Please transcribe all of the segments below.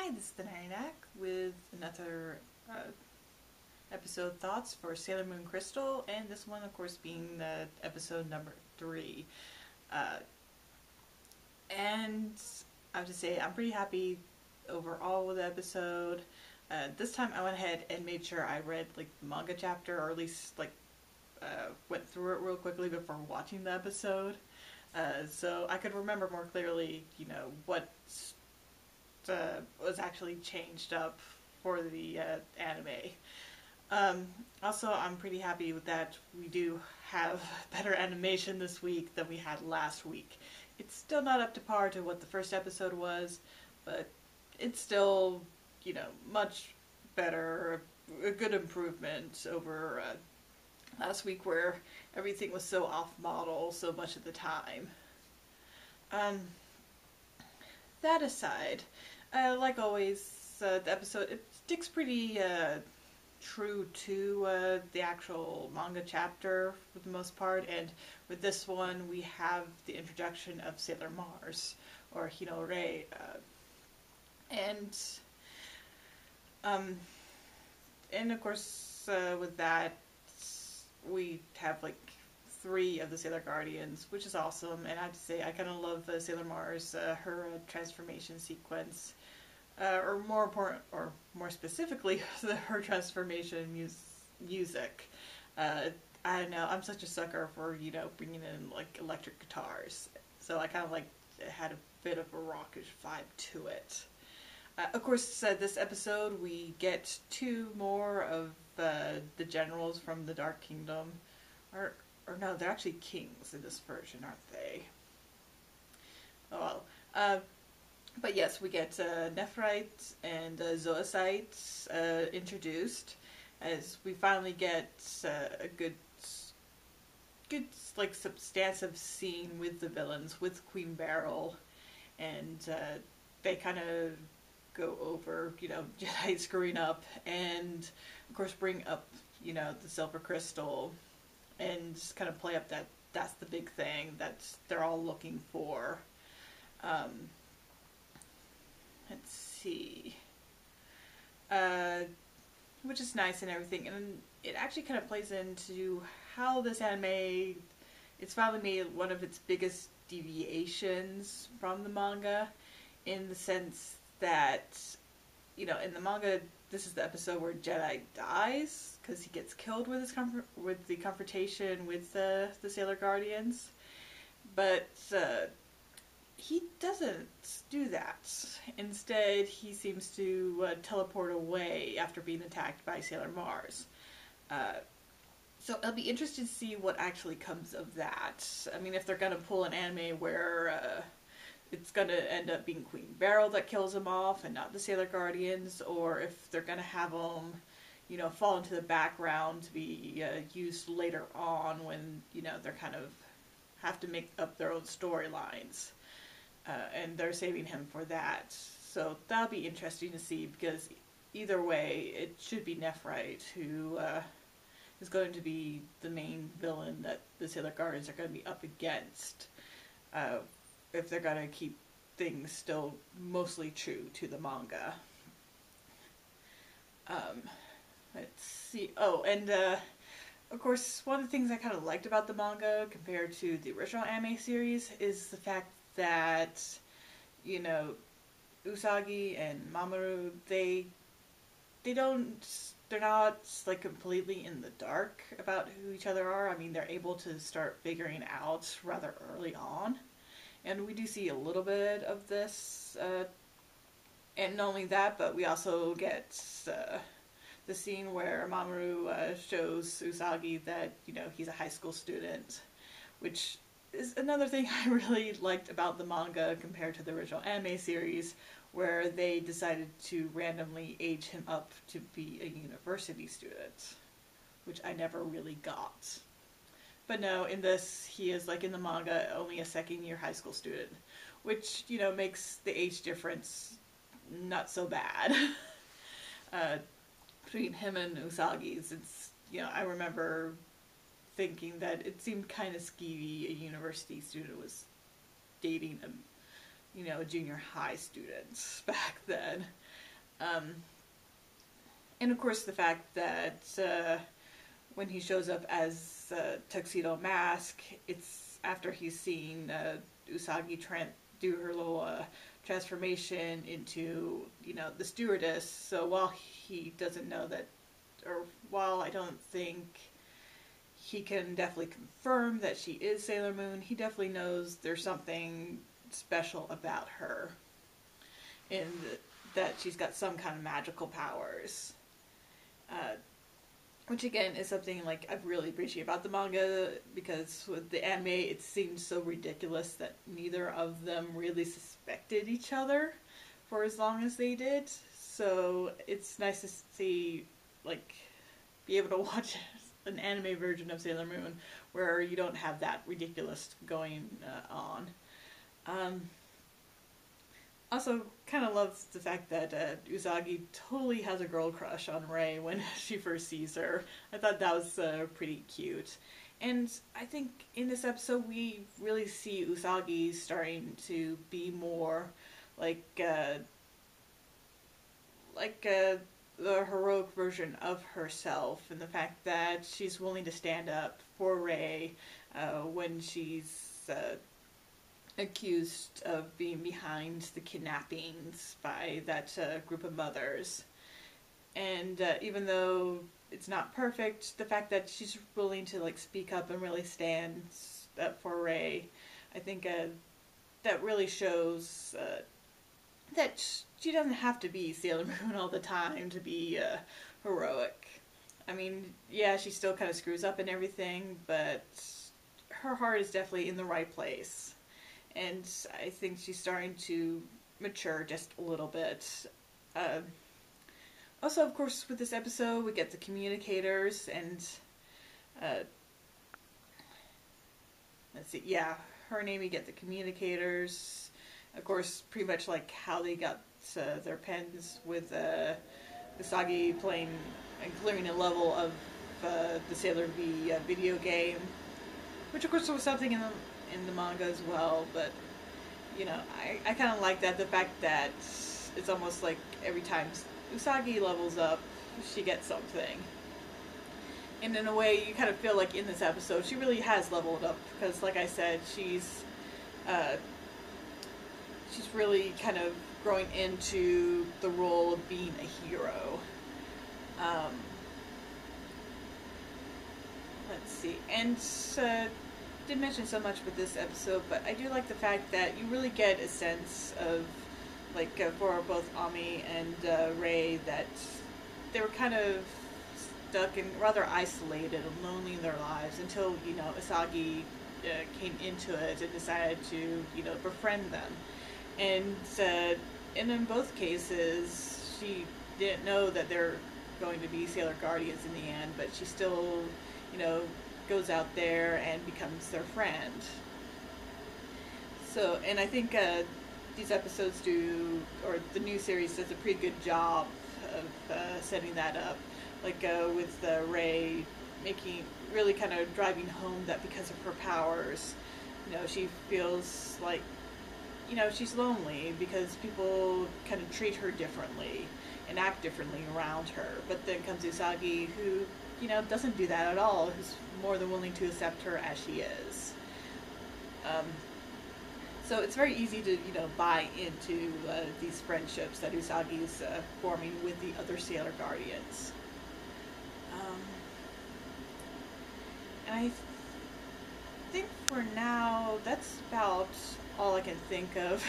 Hi, this is the Nyack with another episode thoughts for Sailor Moon Crystal, and this one, of course, being the episode number 3. Uh, and I have to say, I'm pretty happy overall with the episode. This time, I went ahead and made sure I read the manga chapter, or at least went through it real quickly before watching the episode, so I could remember more clearly, what was actually changed up for the anime. Also, I'm pretty happy with that we do have better animation this week than we had last week. It's still not up to par to what the first episode was, but it's still, much better, a good improvement over last week where everything was so off-model so much of the time. That aside, like always, the episode, it sticks pretty true to the actual manga chapter for the most part, and with this one we have the introduction of Sailor Mars, or Hino Rei, and of course with that we have 3 of the Sailor Guardians, which is awesome, and I have to say I kind of love Sailor Mars, her transformation sequence, or more important, or more specifically, her transformation music. I don't know, I'm such a sucker for, bringing in electric guitars, so I kind of it had a bit of a rockish vibe to it. Of course, this episode we get 2 more of the generals from the Dark Kingdom, or no, they're actually kings in this version, aren't they? Oh well. But yes, we get Nephrite and Zoisite introduced, as we finally get a good substantive scene with the villains, with Queen Beryl, and they kind of go over, Jedi screwing up, and of course bring up, the Silver Crystal, and just kind of play up that's the big thing that they're all looking for. Let's see. Which is nice and everything, and it actually kind of plays into how this anime, it's finally made one of its biggest deviations from the manga, in the sense that, in the manga, this is the episode where Jedi dies because he gets killed with the confrontation with the Sailor Guardians, but he doesn't do that. Instead, he seems to teleport away after being attacked by Sailor Mars. So I'll be interested to see what actually comes of that. I mean, if they're going to pull an anime where it's going to end up being Queen Beryl that kills him off and not the Sailor Guardians, or if they're going to have them, fall into the background to be used later on when, they're kind of have to make up their own storylines. And they're saving him for that. So that'll be interesting to see, because either way, it should be Nephrite who is going to be the main villain that the Sailor Guardians are going to be up against, if they're going to keep things still mostly true to the manga. Let's see. Oh, and of course, one of the things I kind of liked about the manga compared to the original anime series is the fact that, Usagi and Mamoru, they're not completely in the dark about who each other are. I mean, they're able to start figuring out rather early on, and we do see a little bit of this, and not only that, but we also get the scene where Mamoru shows Usagi that, he's a high school student, which is another thing I really liked about the manga compared to the original anime series, where they decided to randomly age him up to be a university student, which I never really got. But no, in this, he is, in the manga, only a second-year high school student, which, makes the age difference not so bad between him and Usagi, since, I remember thinking that it seemed kind of skeevy a university student was dating a junior high student back then. Um, and of course the fact that when he shows up as Tuxedo Mask, it's after he's seen Usagi do her little transformation into, the stewardess. So while he doesn't know that, or while I don't think he can definitely confirm that she is Sailor Moon, he definitely knows there's something special about her, and that she's got some kind of magical powers. Which again is something like I really appreciate about the manga, because with the anime it seemed so ridiculous that neither of them really suspected each other for as long as they did. So it's nice to see, like, be able to watch an anime version of Sailor Moon where you don't have that ridiculous going on. Also, kind of love the fact that Usagi totally has a girl crush on Rei when she first sees her. I thought that was pretty cute. And I think in this episode we really see Usagi starting to be more like the heroic version of herself, and the fact that she's willing to stand up for Rei when she's accused of being behind the kidnappings by that group of mothers. And even though it's not perfect, the fact that she's willing to speak up and really stand up for Rei, I think that really shows that she doesn't have to be Sailor Moon all the time to be heroic. I mean, yeah, she still kind of screws up and everything, but her heart is definitely in the right place. And I think she's starting to mature just a little bit. Also, of course, with this episode, we get the communicators, and let's see, yeah, her and Amy get the communicators. Of course, pretty much like how they got their pens with Usagi playing and clearing a level of the Sailor V video game, which of course was something in the manga as well. But I kind of like that, the fact that it's almost like every time Usagi levels up, she gets something. And in a way, you kind of feel like in this episode, she really has leveled up, because like I said, she's really kind of growing into the role of being a hero. Let's see, and didn't mention so much with this episode, but I do like the fact that you really get a sense of, for both Ami and Rei, that they were kind of stuck and rather isolated and lonely in their lives until, Usagi came into it and decided to, befriend them. And in both cases, she didn't know that they're going to be Sailor Guardians in the end, but she still, goes out there and becomes their friend. So, and I think these episodes or the new series does a pretty good job of setting that up. With Rei really kind of driving home that because of her powers, she feels like, she's lonely because people kind of treat her differently and act differently around her. But then comes Usagi, who, doesn't do that at all, who's more than willing to accept her as she is. So it's very easy to, buy into these friendships that Usagi is forming with the other Sailor Guardians. And I think for now, that's about all I can think of.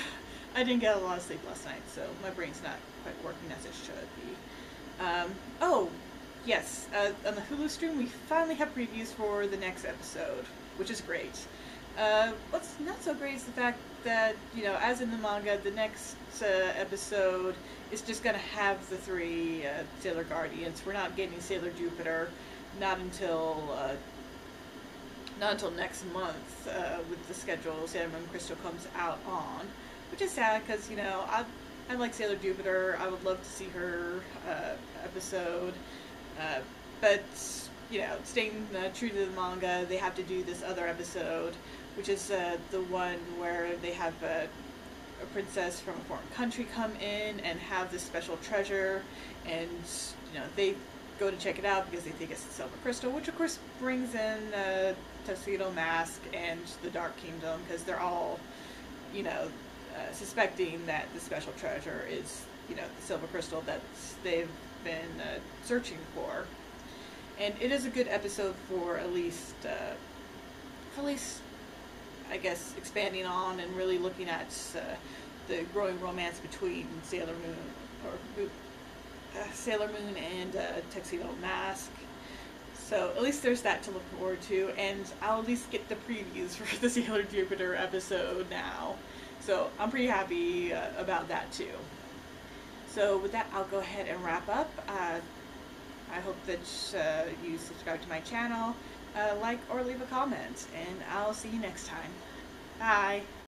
I didn't get a lot of sleep last night, so my brain's not quite working as it should be. Oh, yes, on the Hulu stream, we finally have previews for the next episode, which is great. What's not so great is the fact that, as in the manga, the next episode is just going to have the three Sailor Guardians. We're not getting Sailor Jupiter, not until next month, with the schedule Sailor Moon Crystal comes out on, which is sad because, I like Sailor Jupiter. I would love to see her episode, but staying true to the manga, they have to do this other episode, which is the one where they have a princess from a foreign country come in and have this special treasure, and they go to check it out because they think it's the silver crystal, which of course brings in Tuxedo Mask and the Dark Kingdom, because they're all suspecting that the special treasure is the silver crystal that they've been searching for. And it is a good episode for at least I guess expanding on and really looking at the growing romance between Sailor Moon and Tuxedo Mask. So at least there's that to look forward to, and I'll at least get the previews for the Sailor Jupiter episode now. So I'm pretty happy about that too. So with that, I'll go ahead and wrap up. I hope that you subscribe to my channel, like or leave a comment, and I'll see you next time. Bye!